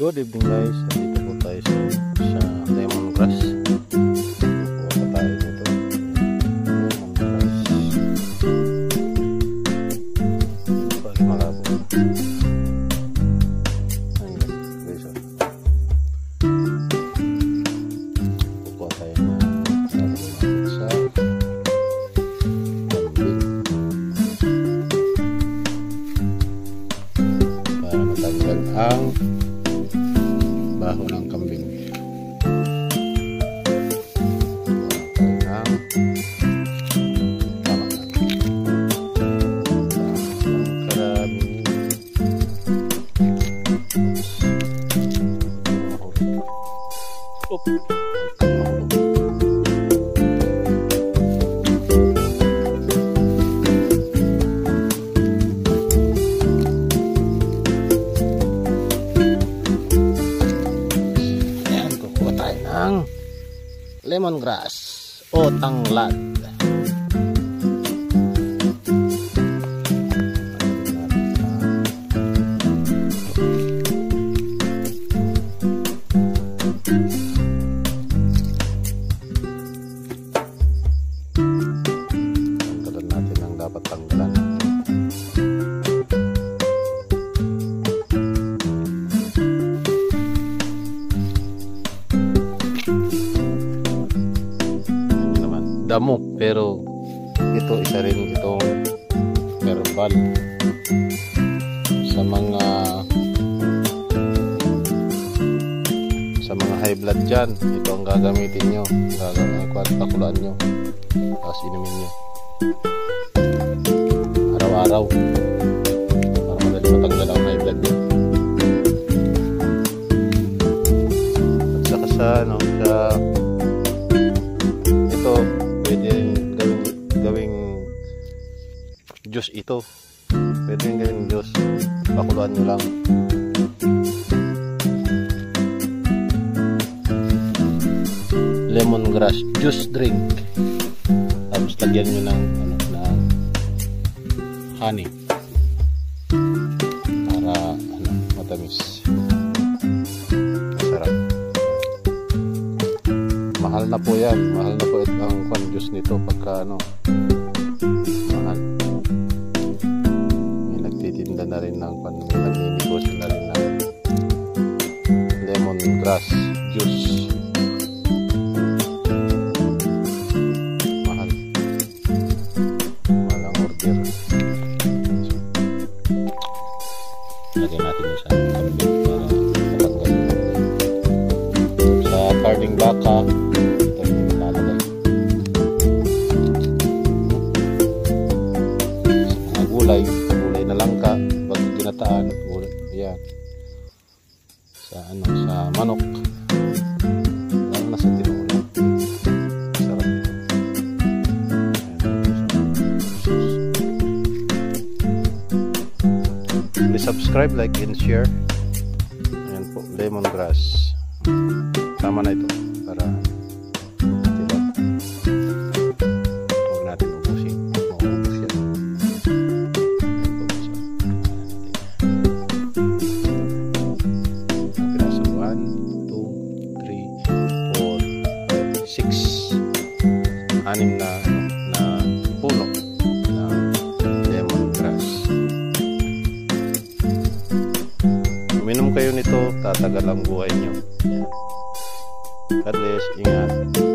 Good evening guys, dito po tayo sa lemongrass. Kuha pa tayo dito. Lemongrass. Pag malabo. Ayun guys. Kuha tayo na sa kambing. Para matanggal ang baho ng kambing. Ang lemongrass o tanglad. Tanggalan natin ang dapat tanggalan. Damo, pero ito isa rin itong herbal sa mga high blood dyan. Ito ang gagamitin nyo, pakulaan nyo, tapos inumin nyo araw-araw para madali matanggal ang high blood nyo. At saka sa ito pwede rin gawing juice ito. Pwede rin gawing juice. Pakuluan nyo lang. Lemongrass juice drink. Tapos lagyan nyo ng honey. Para matamis. Masarap. Mahal na po yan. Mahal na po ang juice nito pagka mahal. May nagtitinda na rin ng may nagninegosyo na rin ng lemongrass juice. Mahal. Mahal ang order. Lagyan natin yung sa kambing para matanggal. Sa carding baka gulay na langka, pag ginataan, gulay, yan. Sa manok. Lalo na sa tinola. Sarap ito. Please subscribe, like, and share. Ayan po, lemongrass. Tama na ito para anim na puno ng lemongrass. Uminom kayo nito, tatagal ang buhay nyo. God bless, ingat.